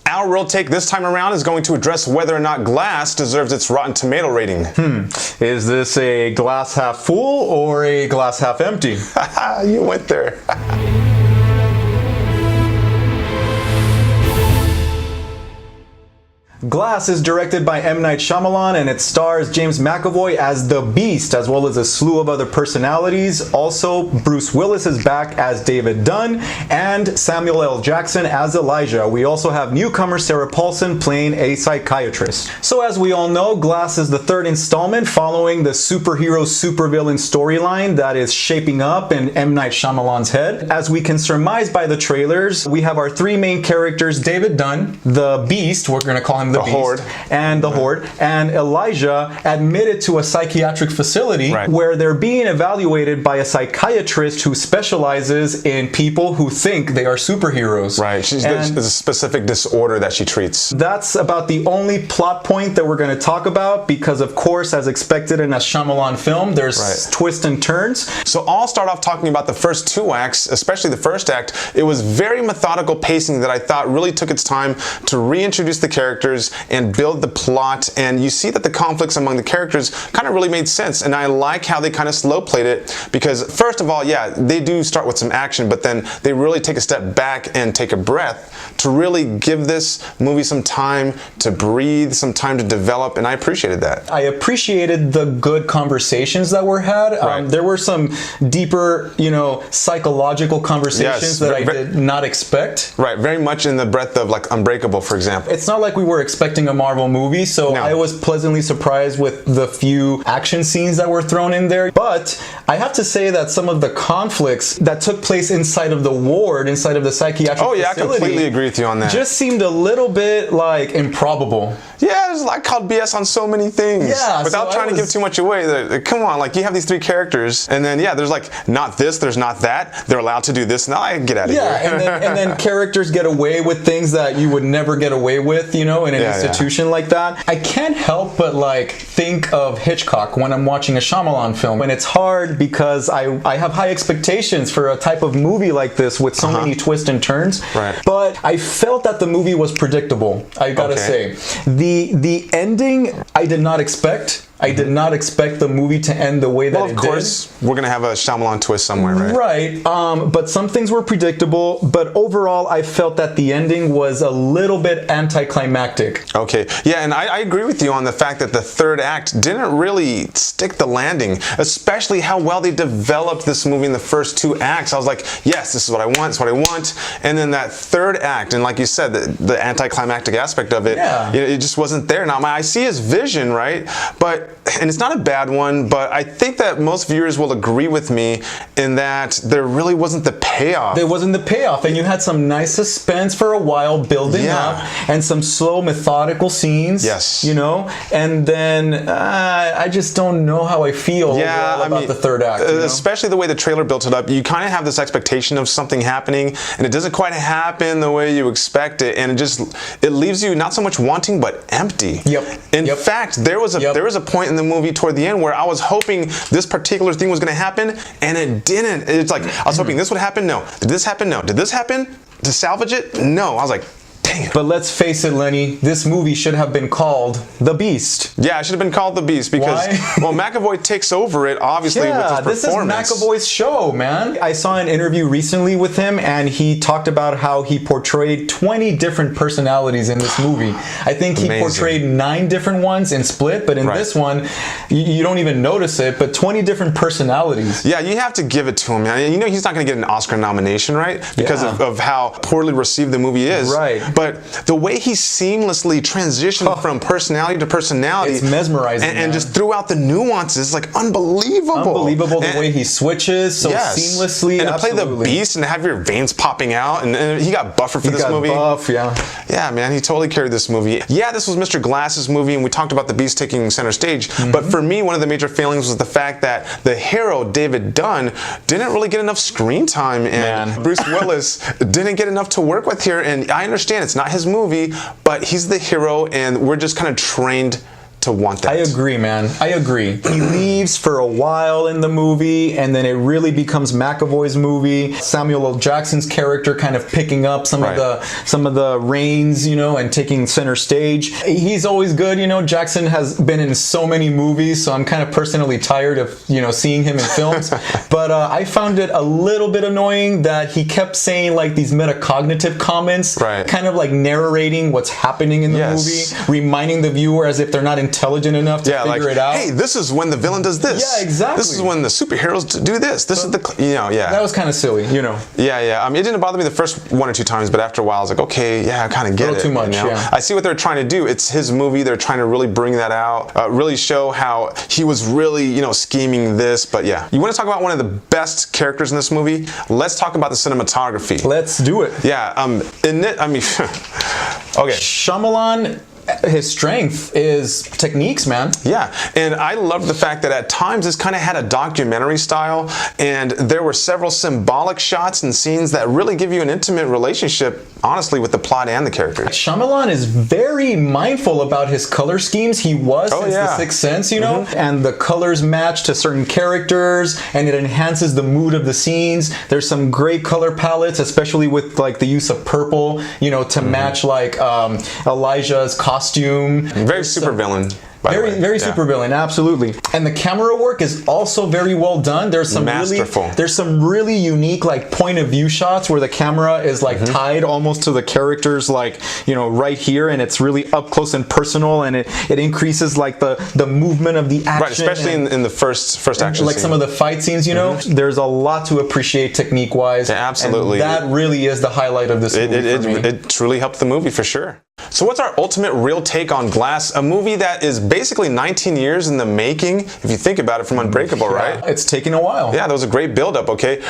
Our real take this time around is going to address whether or not Glass deserves its Rotten Tomato rating. Is this a glass half full or a glass half empty? You went there. Glass is directed by M. Night Shyamalan and it stars James McAvoy as the Beast, as well as a slew of other personalities. Also, Bruce Willis is back as David Dunn and Samuel L. Jackson as Elijah. We also have newcomer Sarah Paulson playing a psychiatrist. So as we all know, Glass is the third installment following the superhero supervillain storyline that is shaping up in M. Night Shyamalan's head. As we can surmise by the trailers, we have our three main characters, David Dunn, the Beast, we're going to call him the Beast, Horde. and the Horde, and Elijah admitted to a psychiatric facility where they're being evaluated by a psychiatrist who specializes in people who think they are superheroes. Right. There's a specific disorder that she treats. That's about the only plot point that we're going to talk about because, of course, as expected in a Shyamalan film, there's twists and turns. So I'll start off talking about the first two acts, especially the first act. It was very methodical pacing that I thought really took its time to reintroduce the characters and build the plot, and you see that the conflicts among the characters kind of really made sense, and I like how they kind of slow played it because first of all, yeah, they do start with some action, but then they really take a step back and take a breath to really give this movie some time to breathe, some time to develop, and I appreciated that. I appreciated the good conversations that were had. There were some deeper, psychological conversations that I did not expect. Right, very much in the breadth of like Unbreakable, for example. It's not like we were expecting a Marvel movie, so I was pleasantly surprised with the few action scenes that were thrown in there. But I have to say that some of the conflicts that took place inside of the ward, inside of the psychiatric facility, I completely agree with you on that. Just seemed a little bit like improbable. Yeah, there's like called BS on so many things. Yeah, without trying to give too much away. Come on, like you have these three characters, and then there's like not this, there's not that. They're allowed to do this. Now I get out of here. Yeah, and then characters get away with things that you would never get away with, in an institution like that. I can't help but think of Hitchcock when I'm watching a Shyamalan film, and it's hard because I have high expectations for a type of movie like this with so many twists and turns. Right. But I felt that the movie was predictable. I gotta say, the ending I did not expect. I did not expect the movie to end the way that it did. Well, of course, we're going to have a Shyamalan twist somewhere, right? Right. But some things were predictable. But overall, I felt that the ending was a little bit anticlimactic. Okay. Yeah, and I agree with you on the fact that the third act didn't really stick the landing, especially how well they developed this movie in the first two acts. I was like, yes, this is what I want, it's what I want. And then that third act, and like you said, the anticlimactic aspect of it, it just wasn't there. Now, I see his vision, right? And it's not a bad one, but I think that most viewers will agree with me in that there really wasn't the payoff. There wasn't the payoff, and you had some nice suspense for a while building up, and some slow, methodical scenes. Yes. And then I just don't know how I feel about the third act. Especially the way the trailer built it up. You kind of have this expectation of something happening, and it doesn't quite happen the way you expect it, and it leaves you not so much wanting, but empty. In fact, there was a point in the movie toward the end where I was hoping this particular thing was going to happen, and it didn't. It's like I was hoping this would happen. No. Did this happen? No. Did this happen? To salvage it? No. I was like, dang it. But let's face it, Lenny, this movie should have been called The Beast. Yeah, it should have been called The Beast because, well, McAvoy takes over it, obviously, with his performance. This is McAvoy's show, man. I saw an interview recently with him, and he talked about how he portrayed 20 different personalities in this movie. I think he portrayed 9 different ones in Split, but in this one, you don't even notice it, but 20 different personalities. Yeah, you have to give it to him, man. He's not going to get an Oscar nomination, right? Because of how poorly received the movie is. Right. But the way he seamlessly transitioned from personality to personality, it's mesmerizing, and just throughout the nuances, like unbelievable. Unbelievable the way he switches so seamlessly. And to play the Beast and have your veins popping out, and he got buffer for this movie. Yeah, man, he totally carried this movie. Yeah, this was Mr. Glass's movie, and we talked about the Beast taking center stage. But for me, one of the major failings was the fact that the hero, David Dunn, didn't really get enough screen time, and Bruce Willis didn't get enough to work with here. And I understand it's not his movie, but he's the hero, and we're just kind of trained to want that. I agree, man. I agree. He leaves for a while in the movie, and then it really becomes McAvoy's movie. Samuel L. Jackson's character kind of picking up some of the reins, you know, and taking center stage. He's always good, you know. Jackson has been in so many movies, so I'm kind of personally tired of, you know, seeing him in films. But I found it a little bit annoying that he kept saying like these metacognitive comments, kind of like narrating what's happening in the movie, reminding the viewer as if they're not intelligent enough to figure it out. Hey, this is when the villain does this. Yeah, exactly. This is when the superheroes do this. This is the, you know, That was kind of silly, you know. Yeah. I mean, it didn't bother me the first 1 or 2 times, but after a while, I was like, okay, yeah, I kind of get it. A little too much, you know? I see what they're trying to do. It's his movie. They're trying to really bring that out, really show how he was really, you know, scheming this. But yeah, you want to talk about one of the best characters in this movie? Let's talk about the cinematography. Let's do it. Yeah. In it, I mean, okay. Shyamalan, his strength is techniques, man. Yeah, and I love the fact that at times this kind of had a documentary style, and there were several symbolic shots and scenes that really give you an intimate relationship, honestly, with the plot and the characters. Shyamalan is very mindful about his color schemes. He was since The Sixth Sense, you know, and the colors match to certain characters, and it enhances the mood of the scenes. There's some great color palettes, especially with like the use of purple, you know, to match like Elijah's costume. Very super villain. Very super villain, absolutely. And the camera work is also very well done. There's some really unique like point of view shots where the camera is like tied almost to the characters, like, you know, right here, and it's really up close and personal, and it increases like the movement of the action. Right, especially in the first action like scene. some of the fight scenes, you know. There's a lot to appreciate technique wise. Yeah, absolutely. And that really is the highlight of this movie for me. It truly helped the movie for sure. So what's our ultimate real take on Glass? A movie that is basically 19 years in the making, if you think about it, from Unbreakable, right? It's taken a while. Yeah, that was a great build-up, okay?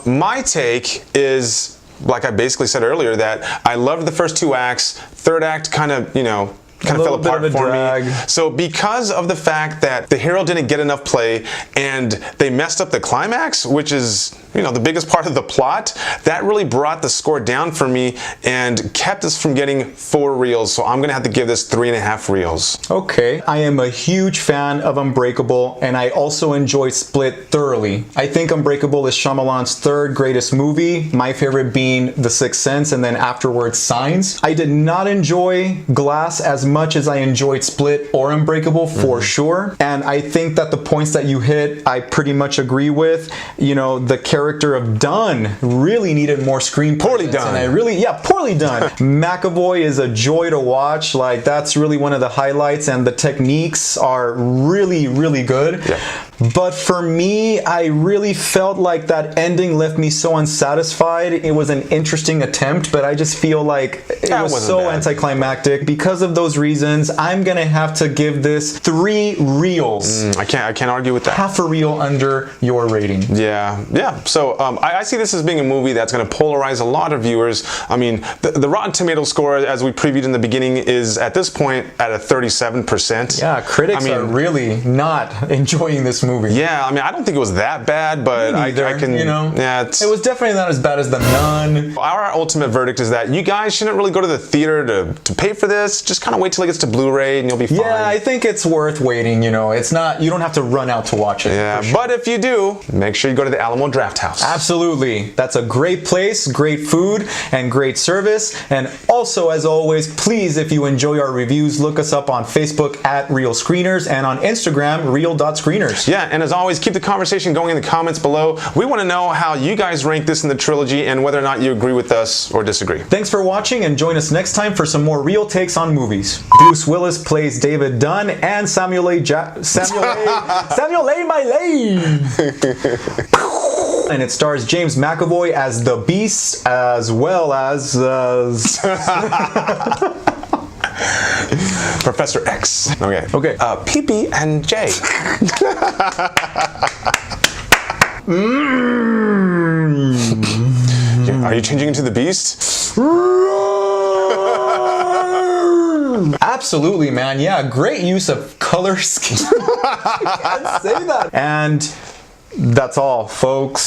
My take is, like I basically said earlier, that I loved the first 2 acts. Third act kind of, you know, kind of fell apart for me. So because of the fact that the hero didn't get enough play and they messed up the climax, which is, you know, the biggest part of the plot, that really brought the score down for me and kept us from getting 4 reels. So I'm gonna have to give this 3.5 reels. Okay, I am a huge fan of Unbreakable, and I also enjoyed Split thoroughly. I think Unbreakable is Shyamalan's 3rd greatest movie, my favorite being The Sixth Sense, and then afterwards Signs. I did not enjoy Glass as much as I enjoyed Split or Unbreakable for sure, and I think that the points that you hit I pretty much agree with. You know, the character of Dunn really needed more screen presence. Poorly done. And poorly done. McAvoy is a joy to watch. Like, that's really one of the highlights, and the techniques are really, really good. Yeah. But for me, I really felt like that ending left me so unsatisfied. It was an interesting attempt, but I just feel like it was so anticlimactic. Because of those reasons, I'm gonna have to give this 3 reels. I can't argue with that. Half a reel under your rating. Yeah. So I see this as being a movie that's going to polarize a lot of viewers. I mean, the Rotten Tomatoes score, as we previewed in the beginning, is at this point at a 37%. Yeah, critics are really not enjoying this movie. Yeah, I mean, I don't think it was that bad, but I can, you know, yeah, it was definitely not as bad as The Nun. Our ultimate verdict is that you guys shouldn't really go to the theater to pay for this. Just kind of wait till it gets to Blu-ray and you'll be fine. Yeah, I think it's worth waiting, you know. It's not, you don't have to run out to watch it. Yeah, but if you do, make sure you go to the Alamo Draft House. Absolutely. That's a great place, great food, and great service. And also, as always, please, if you enjoy our reviews, look us up on Facebook at Real Screeners and on Instagram, real.screeners. Yeah, and as always, keep the conversation going in the comments below. We want to know how you guys rank this in the trilogy and whether or not you agree with us or disagree. Thanks for watching, and join us next time for some more real takes on movies. Bruce Willis plays David Dunn, and Samuel A. And it stars James McAvoy as the Beast, as well as Professor X. Okay. PP and J. Are you changing into the Beast? Absolutely, man. Yeah, great use of color scheme. I can't say that. And that's all, folks.